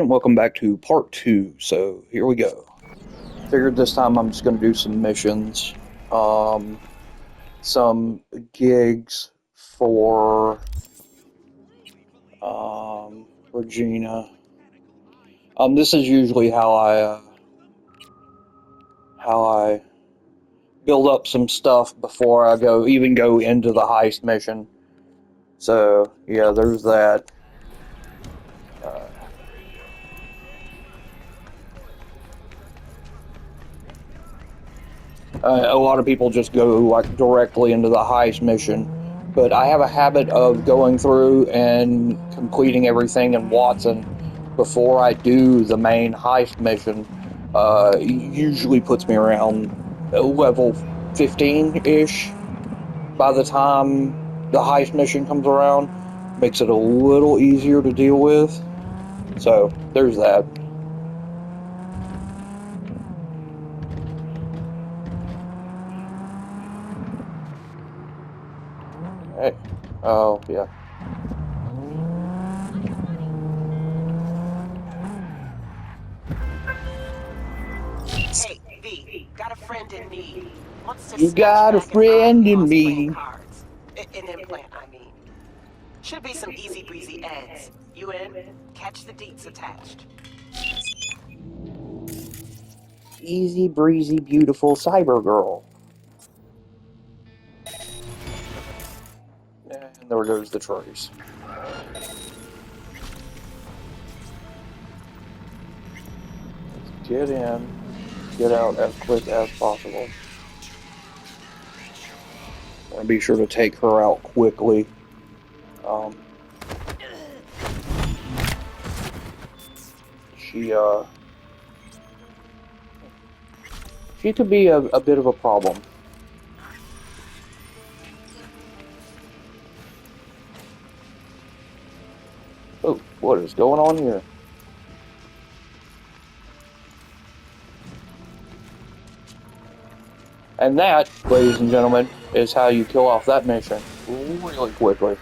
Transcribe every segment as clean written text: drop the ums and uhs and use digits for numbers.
And welcome back to part 2. So here we go. Figured this time I'm just going to do some missions, some gigs for Regina. This is usually how I build up some stuff before I even go into the heist mission. So yeah, there's that. A lot of people just go like directly into the heist mission, but I have a habit of going through and completing everything in Watson before I do the main heist mission. Usually puts me around level 15-ish by the time the heist mission comes around. Makes it a little easier to deal with. So there's that. Hey. Oh, yeah. Hey, V, got a friend in need. Wants to You got a friend in me. cards. An implant, I mean. Should be some easy breezy ends. You in? Catch the deets attached. Easy breezy, beautiful cyber girl. And there goes the trace. Let's get in, get out as quick as possible. And be sure to take her out quickly. She could be a bit of a problem. Oh, what is going on here? And that, ladies and gentlemen, is how you kill off that mission really quickly.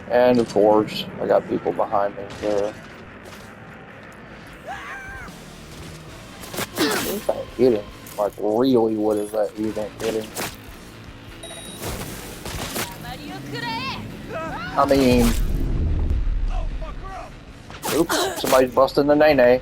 And of course, I got people behind me there. What is that hitting? Like, really, what is that hitting? I mean... Oops, somebody's busting the nay-nay.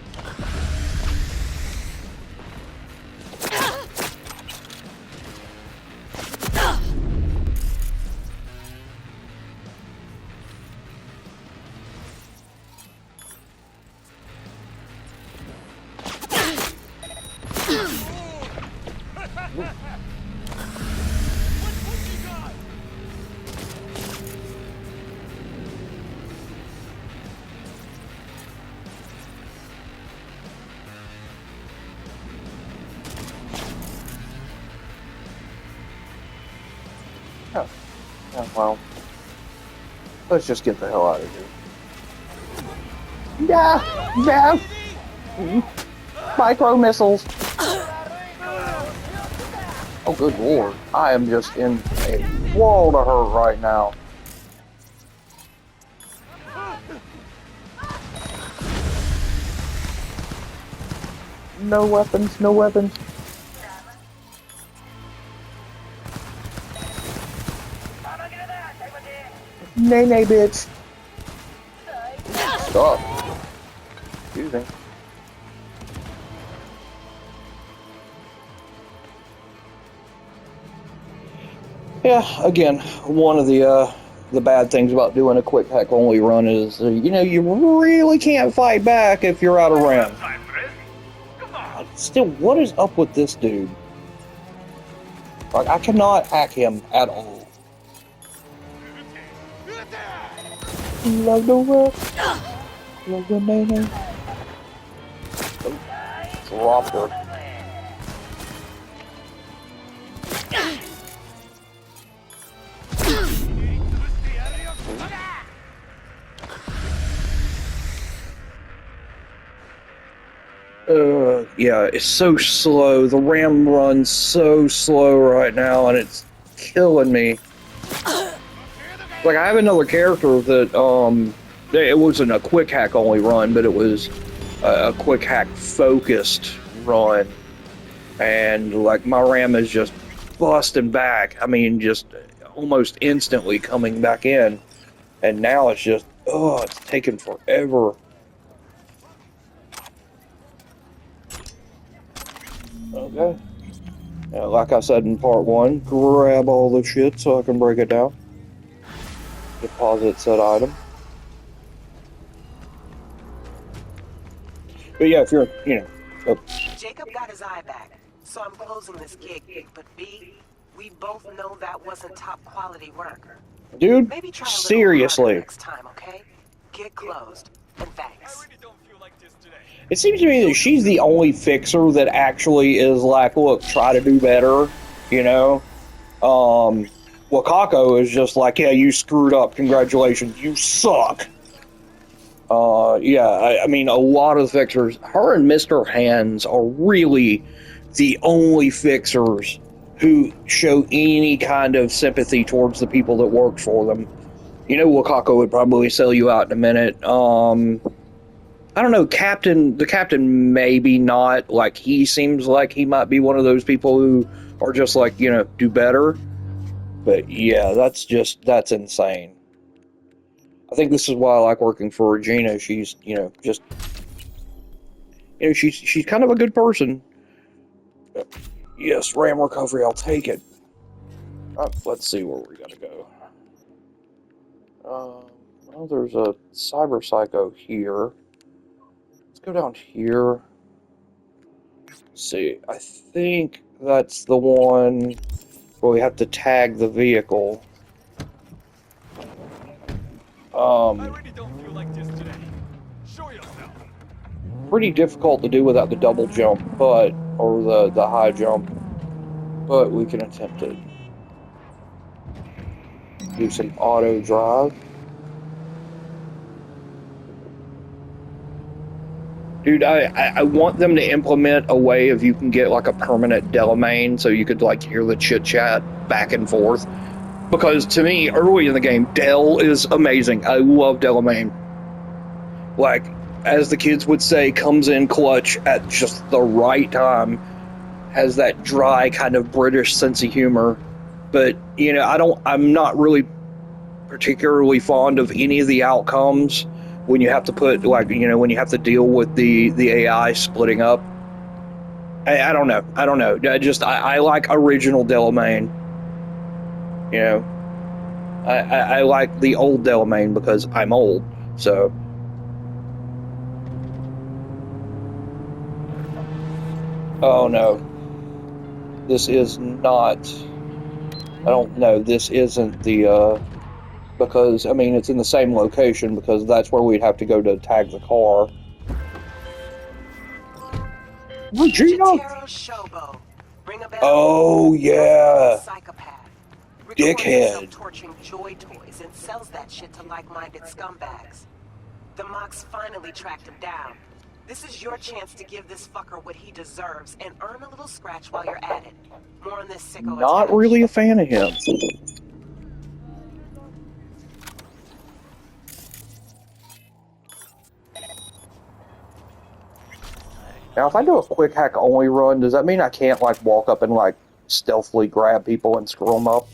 Oh, well, let's just get the hell out of here. Yeah! Micro missiles! Oh, good lord. I am just in a world of hurt right now. No weapons, no weapons. Nay, bitch. Stop. Excuse me. Yeah, again, one of the bad things about doing a quick hack only run is, you really can't fight back if you're out of RAM. Still, what is up with this dude? Like, I cannot hack him at all. Love the work. Love the name. Dropped her. Yeah, it's so slow. The RAM runs so slow right now, and it's killing me. Like, I have another character that, it wasn't a quick hack only run, but it was a quick hack focused run. And, like, my RAM is just busting back. I mean, just almost instantly coming back in. And now it's just, oh, it's taking forever. Okay. Like I said in part one, grab all the shit so I can break it down. Deposit said item. But yeah, if you're, Jacob got his eye back, so I'm closing this gig. But B, we both know that wasn't top quality work. dude, Maybe try a little seriously. harder next time, okay? Get closed, and thanks. It seems to me that she's the only fixer that actually is like, look, try to do better, you know? Wakako is just like, yeah, you screwed up, congratulations, you suck. I mean, a lot of fixers, her and Mr. Hands are really the only fixers who show any kind of sympathy towards the people that work for them. You know, Wakako would probably sell you out in a minute. I don't know, the captain maybe not. Like, he seems like he might be one of those people who are just like, do better. But yeah, that's insane. I think this is why I like working for Regina. She's, she's kind of a good person. Yes, RAM recovery, I'll take it. Let's see where we gotta go. Well, there's a cyber psycho here. Let's go down here. Let's see, I think that's the one where we have to tag the vehicle. I really don't feel like this today. Show yourself. Pretty difficult to do without the double jump, or the high jump, but we can attempt it. Do some auto drive. Dude, I want them to implement a way of you can get like a permanent Delamain so you could like hear the chit chat back and forth. Because to me, early in the game, Del is amazing. I love Delamain. Like, as the kids would say, comes in clutch at just the right time. Has that dry kind of British sense of humor. But, I'm not really particularly fond of any of the outcomes when you have to put, like, when you have to deal with the AI splitting up. I don't know. I like original Delamain. I like the old Delamain because I'm old, so. Oh no. This is not. I don't know. This isn't the, because, I mean, it's in the same location because that's where we'd have to go to tag the car. Regina? Oh, yeah. Dickhead. Torturing joy toys and sells that shit to like-minded scumbags. The Mox finally tracked him down. This is your chance to give this fucker what he deserves and earn a little scratch while you're at it. More on this sicko. Not really a fan of him. Now, if I do a quick hack only run, does that mean I can't like walk up and like stealthily grab people and screw them up?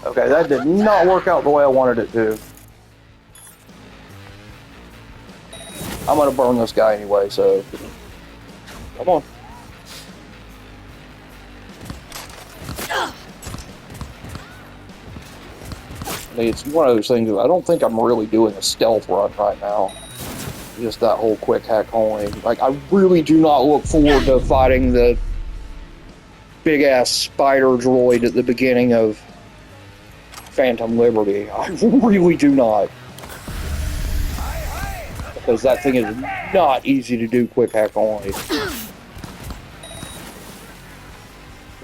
Okay, that did not work out the way I wanted it to. I'm gonna burn this guy anyway, so come on. It's one of those things that I don't think I'm really doing a stealth run right now. Just that whole quick hack only. Like, I really do not look forward to fighting the big ass spider droid at the beginning of Phantom Liberty. I really do not. Because that thing is not easy to do quick hack only.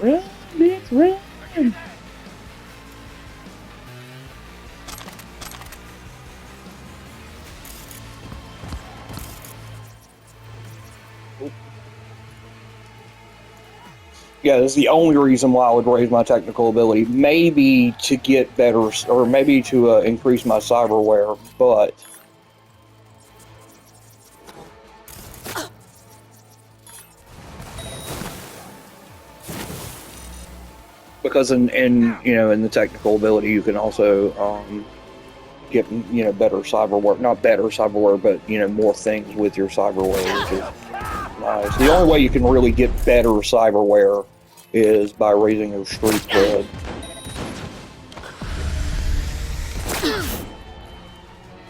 Run, bitch, run! Yeah, that's the only reason why I would raise my technical ability. Maybe to get better, or maybe to increase my cyberware, but because in you know, in the technical ability, you can also get, you know, better cyberware. Not better cyberware, but, you know, more things with your cyberware, which is nice. The only way you can really get better cyberware is by raising your street cred.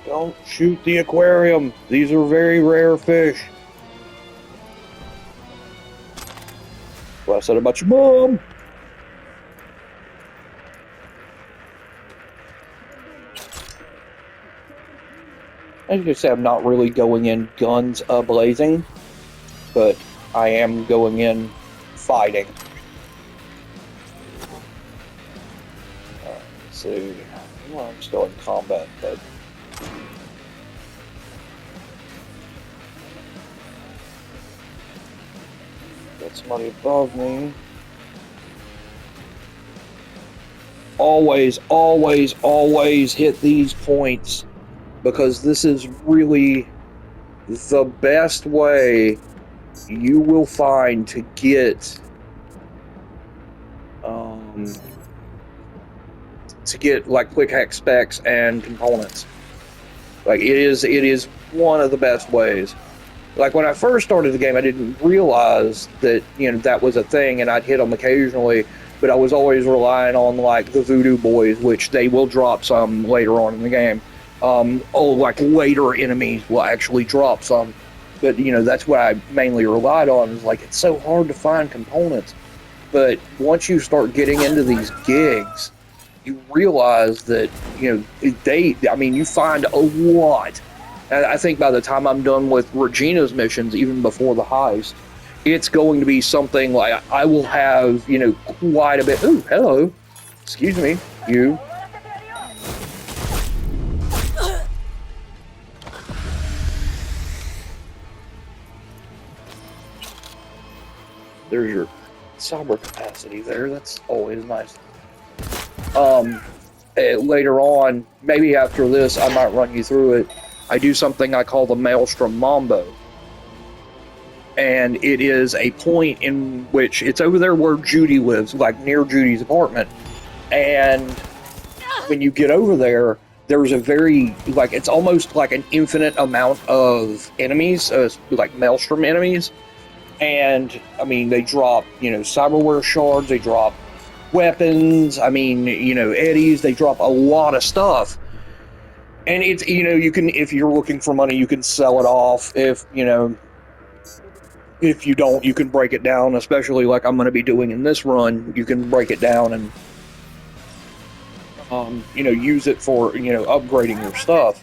Don't shoot the aquarium. These are very rare fish. What I said about your mom. As you can see, I'm not really going in guns a-blazing, but I am going in fighting. Let's see. Well, I'm still in combat, but got somebody above me. Always, always, always hit these points, because this is really the best way you will find to get like quick hack specs and components. Like it is one of the best ways. Like when I first started the game, I didn't realize that, you know, that was a thing, and I'd hit them occasionally, but I was always relying on like the voodoo boys, which they will drop some later on in the game. Like later enemies will actually drop some, but you know, that's what I mainly relied on. Is like, it's so hard to find components, but once you start getting into these gigs, you realize that, you know, I mean, you find a lot. And I think by the time I'm done with Regina's missions, even before the heist, it's going to be something like I will have, you know, quite a bit. Ooh, hello, excuse me, you. There's your cyber capacity there. That's always nice. Later on, maybe after this, I might run you through it. I do something I call the Maelstrom Mambo. And it is a point in which it's over there where Judy lives, like near Judy's apartment. And when you get over there, there's a very, like, it's almost like an infinite amount of enemies, like Maelstrom enemies. And, I mean, they drop, you know, cyberware shards, they drop weapons, I mean, you know, eddies, they drop a lot of stuff. And it's, you know, you can, if you're looking for money, you can sell it off. If, you know, if you don't, you can break it down, especially like I'm going to be doing in this run. You can break it down and, you know, use it for, you know, upgrading your stuff.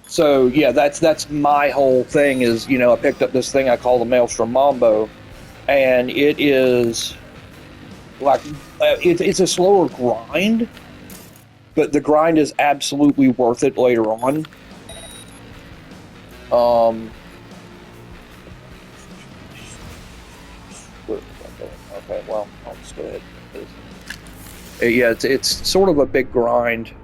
So, yeah, that's my whole thing is, you know, I picked up this thing I call the Maelstrom Mambo, and it is, like, it's a slower grind, but the grind is absolutely worth it later on. Okay, well, I'll just go ahead. Yeah, it's sort of a big grind.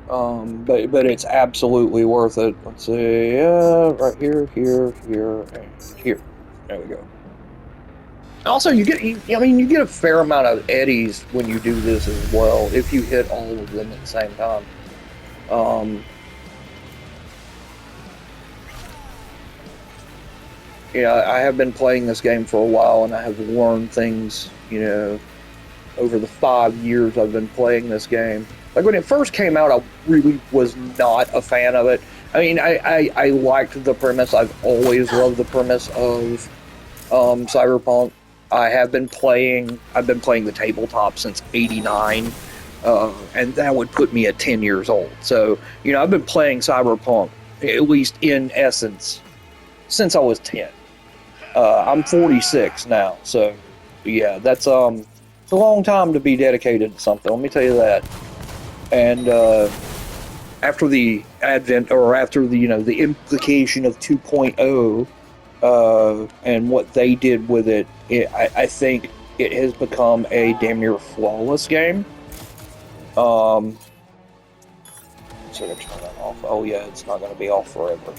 But it's absolutely worth it. Let's see, right here, and here. There we go. Also, you get a fair amount of eddies when you do this as well, if you hit all of them at the same time. Yeah, I have been playing this game for a while, and I have learned things, you know, over the 5 years I've been playing this game. Like, when it first came out, I really was not a fan of it. I mean, I liked the premise. I've always loved the premise of Cyberpunk. I've been playing the tabletop since '89, and that would put me at 10 years old. So, you know, I've been playing Cyberpunk, at least in essence, since I was 10. I'm 46 now, so yeah, that's it's a long time to be dedicated to something, let me tell you that. And after the advent, or after the, you know, the implication of 2.0, and what they did with it, I think it has become a damn near flawless game. So to turn that off. Oh yeah, it's not going to be off forever.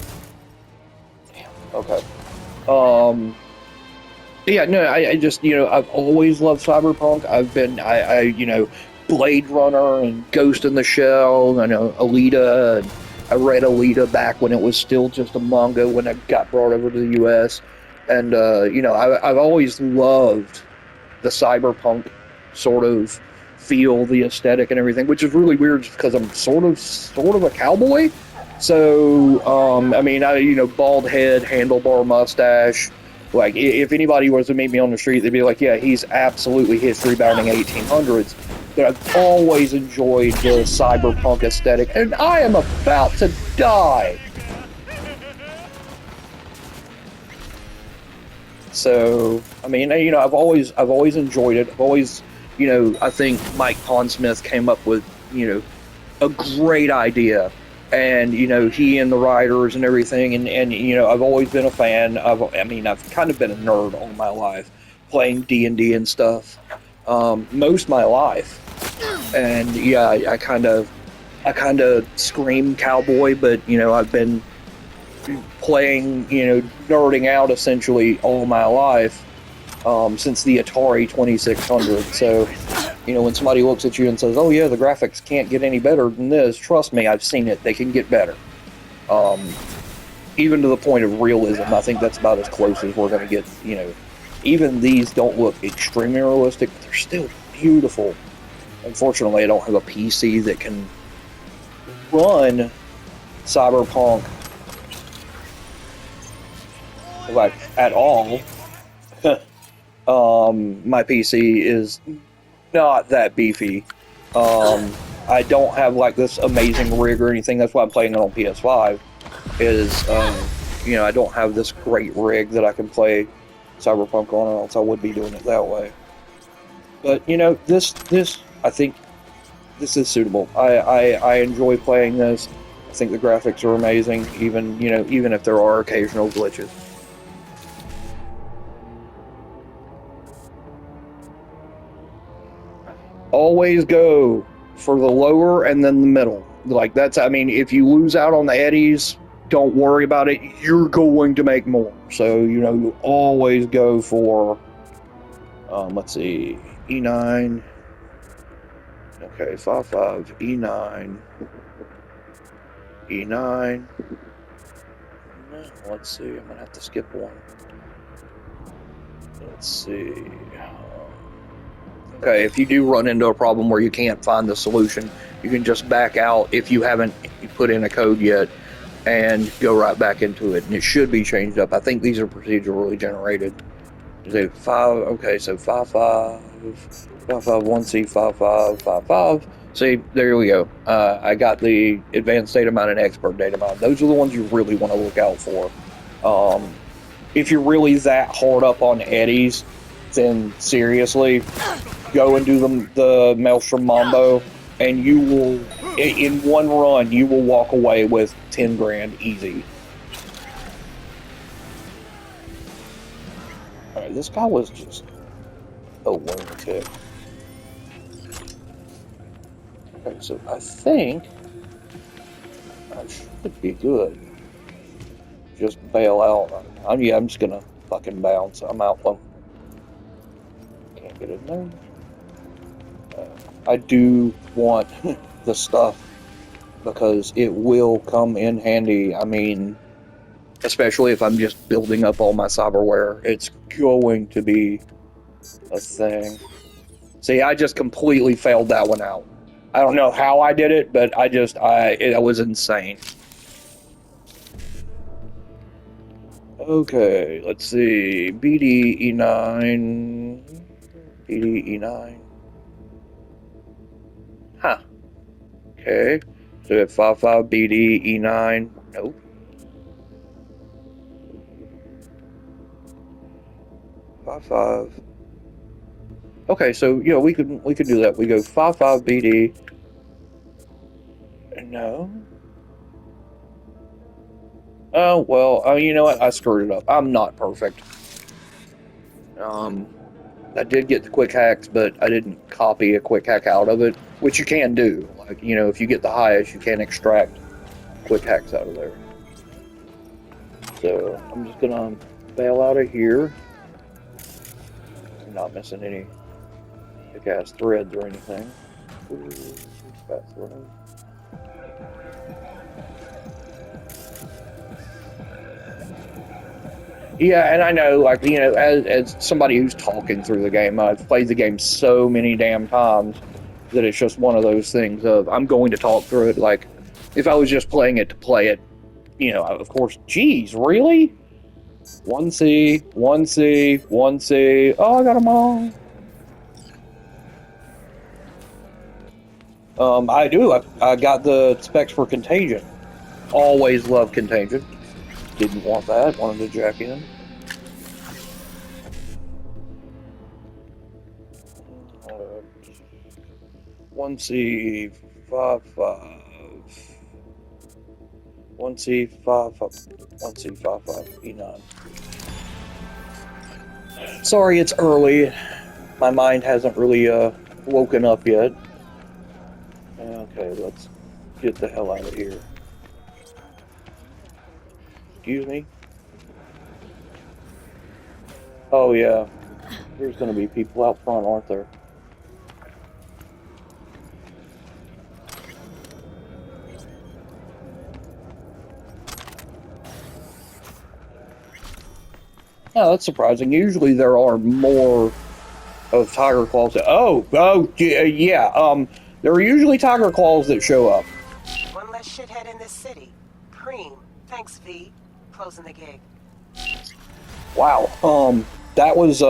Damn. Okay. Yeah, no, I just, I've always loved Cyberpunk. I Blade Runner and Ghost in the Shell, and Alita, and I read Alita back when it was still just a manga when it got brought over to the US. And, I've always loved the Cyberpunk sort of feel, the aesthetic and everything, which is really weird because I'm sort of a cowboy. So, bald head, handlebar mustache. Like, if anybody was to meet me on the street, they'd be like, yeah, he's absolutely history-bounding 1800s. But I've always enjoyed the cyberpunk aesthetic, and I am about to die. So, I've always enjoyed it. I've always, I think Mike Pondsmith came up with, a great idea. And, he and the writers and everything, and I've always been a fan. I've kind of been a nerd all my life, playing D&D and stuff, most of my life. And, yeah, I kind of scream cowboy, but, I've been playing, nerding out essentially all my life, since the Atari 2600. So, when somebody looks at you and says, oh yeah, the graphics can't get any better than this, trust me, I've seen it. They can get better. Even to the point of realism, I think that's about as close as we're going to get. Even these don't look extremely realistic, but they're still beautiful. Unfortunately, I don't have a PC that can run Cyberpunk like at all. My PC is not that beefy. I don't have like this amazing rig or anything. That's why I'm playing it on PS5. I don't have this great rig that I can play Cyberpunk on, or else I would be doing it that way. But this I think this is suitable. I enjoy playing this. I think the graphics are amazing, even if there are occasional glitches. Always go for the lower and then the middle. Like if you lose out on the eddies, don't worry about it. You're going to make more. So, you always go for, let's see, E9. Okay, 5.5, E9. E9. Let's see, I'm going to have to skip one. Let's see. Okay, if you do run into a problem where you can't find the solution, you can just back out if you haven't put in a code yet and go right back into it, and it should be changed up. I think these are procedurally generated. So 5.5, 1C, 5.5, 5.5. See, there we go. I got the advanced data mine and expert data mine. Those are the ones you really want to look out for. If you're really that hard up on eddies, then seriously, go and do the Maelstrom Mambo, and you will, in one run, you will walk away with 10 grand easy. Alright, this guy was just a lunatic. Okay, so I think I should be good. Just bail out. I'm just gonna fucking bounce. I'm out though. Can't get in there. I do want the stuff because it will come in handy. Especially if I'm just building up all my cyberware, it's going to be a thing. See, I just completely failed that one out. I don't know how I did it, but it was insane. Okay, let's see. BD-E9. BD-E9. Huh. Okay. So we have 5.5 BD-E9. Nope. 5.5. Okay, so we could do that. We go 5.5 BD. No. Oh, well, you know what? I screwed it up. I'm not perfect. I did get the quick hacks, but I didn't copy a quick hack out of it, which you can do. Like, if you get the highest, you can extract quick hacks out of there. So, I'm just gonna bail out of here. I'm not missing any big-ass threads or anything. Ooh, fat thread. Yeah, and I know, like, as somebody who's talking through the game, I've played the game so many damn times that it's just one of those things of, I'm going to talk through it. Like, if I was just playing it to play it, of course, geez, really? 1C, 1C, 1C, oh, I got them all. I do, I got the specs for Contagion. Always loved Contagion. Didn't want that, wanted to jack in. One C 5-5. 1C 5-5. 1C 5-5 E9. Sorry, it's early. My mind hasn't really woken up yet. Okay, let's get the hell out of here. Excuse me? Oh yeah, there's gonna be people out front, aren't there? Yeah, that's surprising. Usually there are more of Tiger Claws that, yeah, there are usually Tiger Claws that show up. One less shithead in this city. Cream. Thanks, V. Closing the gig. Wow, that was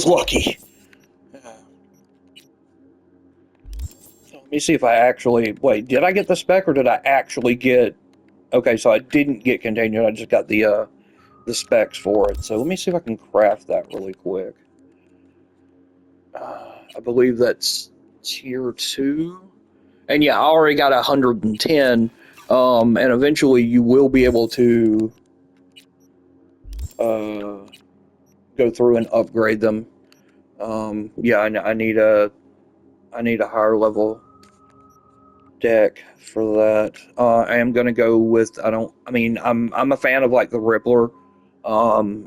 lucky. Let me see if I actually, wait, did I get the spec or did I actually get, okay, so I didn't get Contagion, I just got the specs for it. So let me see if I can craft that really quick. I believe that's tier 2. And yeah, I already got 110. And eventually you will be able to go through and upgrade them. Yeah, I need a higher level deck for that. I am gonna go with I'm a fan of like the Rippler.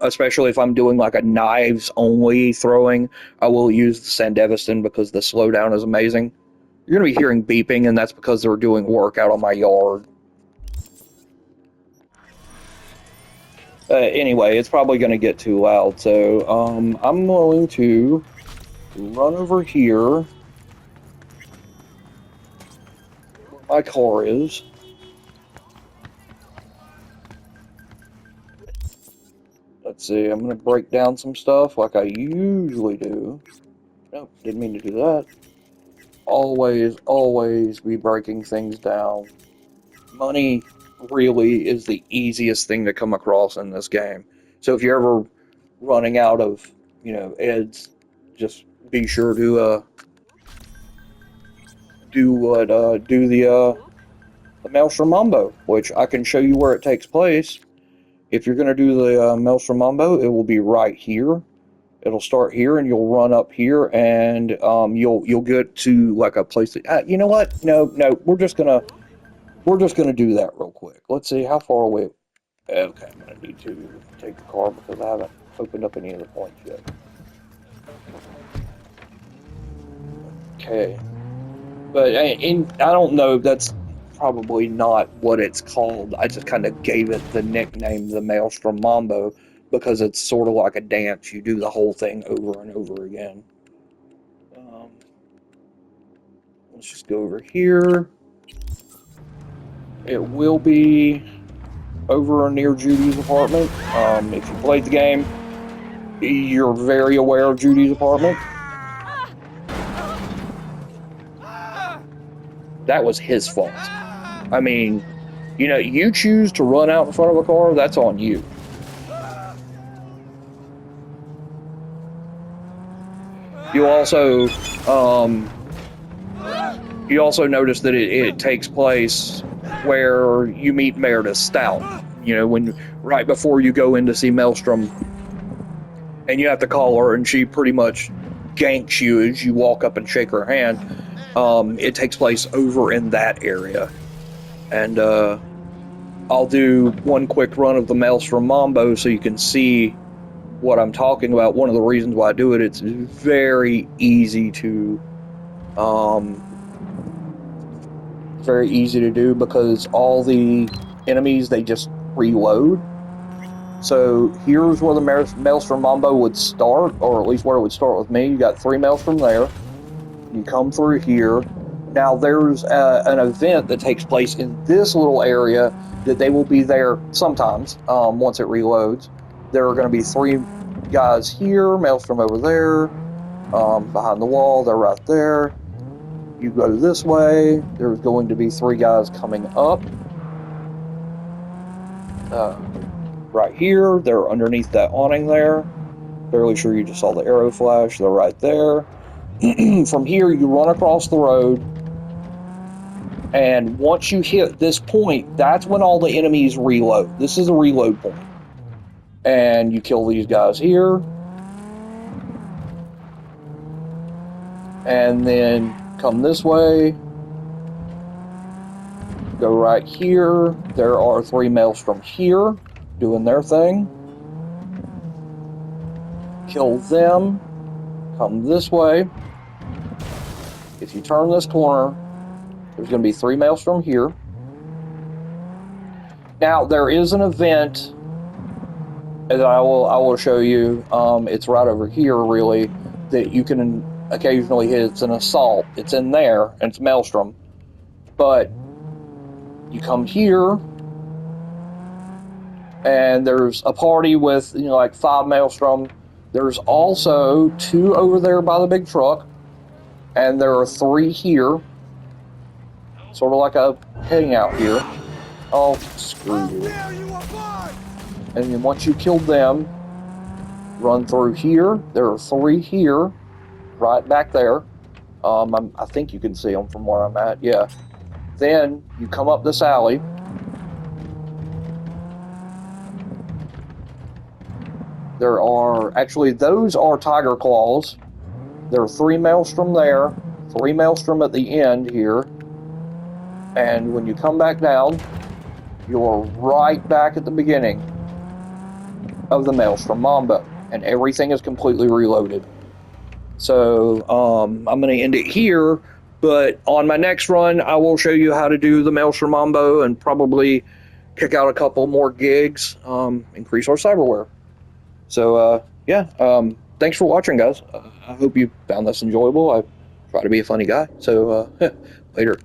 Especially if I'm doing like a knives only throwing, I will use the Sandevistan because the slowdown is amazing. You're gonna be hearing beeping, and that's because they're doing work out on my yard. Anyway, it's probably gonna get too loud, so I'm going to run over here where my car is. Let's see, I'm going to break down some stuff like I usually do. Nope, didn't mean to do that. Always be breaking things down. Money really is the easiest thing to come across in this game. So if you're ever running out of, eds, just be sure to do the Maelstrom Mambo, which I can show you where it takes place. If you're going to do the Maelstrom Mambo, it will be right here. It'll start here, and you'll run up here, and you'll get to like a place that you know what? No, we're just gonna do that real quick. Let's see how far away. Okay, I'm gonna need to take the car because I haven't opened up any of the points yet. Okay, but I don't know. That's probably not what it's called. I just kind of gave it the nickname, the Maelstrom Mambo, because it's sort of like a dance. You do the whole thing over and over again. Let's just go over here. It will be over near Judy's apartment. If you played the game, you're very aware of Judy's apartment. That was his fault. I mean, you choose to run out in front of a car, that's on you. You also notice that it takes place where you meet Meredith Stout. You know, when right before you go in to see Maelstrom, and you have to call her, and she pretty much ganks you as you walk up and shake her hand. It takes place over in that area. And I'll do one quick run of the Maelstrom Mambo so you can see what I'm talking about. One of the reasons why I do it, it's very easy to do because all the enemies, they just reload. So here's where the Maelstrom Mambo would start, or at least where it would start with me. You got 3 Maelstrom there. You come through here. Now there's an event that takes place in this little area that they will be there sometimes once it reloads. There are going to be 3 guys here, Maelstrom over there, behind the wall, they're right there. You go this way, there's going to be 3 guys coming up. Right here, they're underneath that awning there. Fairly sure you just saw the arrow flash, they're right there. From here, you run across the road, and once you hit this point, that's when all the enemies reload. This is a reload point. And you kill these guys here. And then come this way. Go right here. There are 3 Maelstrom here, doing their thing. Kill them. Come this way. If you turn this corner, there's going to be 3 Maelstrom here. Now, there is an event that I will show you. It's right over here, really, that you can occasionally hit. It's an assault. It's in there, and it's Maelstrom. But you come here, and there's a party with, you know, like 5 Maelstrom. There's also 2 over there by the big truck, and there are 3 here. Sort of like a hangout here. Oh, screw you. And then once you killed them, run through here. There are 3 here, right back there. I think you can see them from where I'm at, yeah. Then you come up this alley. There are, actually, those are tiger claws. There are 3 Maelstrom there, 3 Maelstrom at the end here. And when you come back down, you're right back at the beginning of the Maelstrom Mambo, and everything is completely reloaded. So I'm going to end it here, but on my next run, I will show you how to do the Maelstrom Mambo and probably pick out a couple more gigs, increase our cyberware. So yeah, thanks for watching, guys. I hope you found this enjoyable. I try to be a funny guy, so later.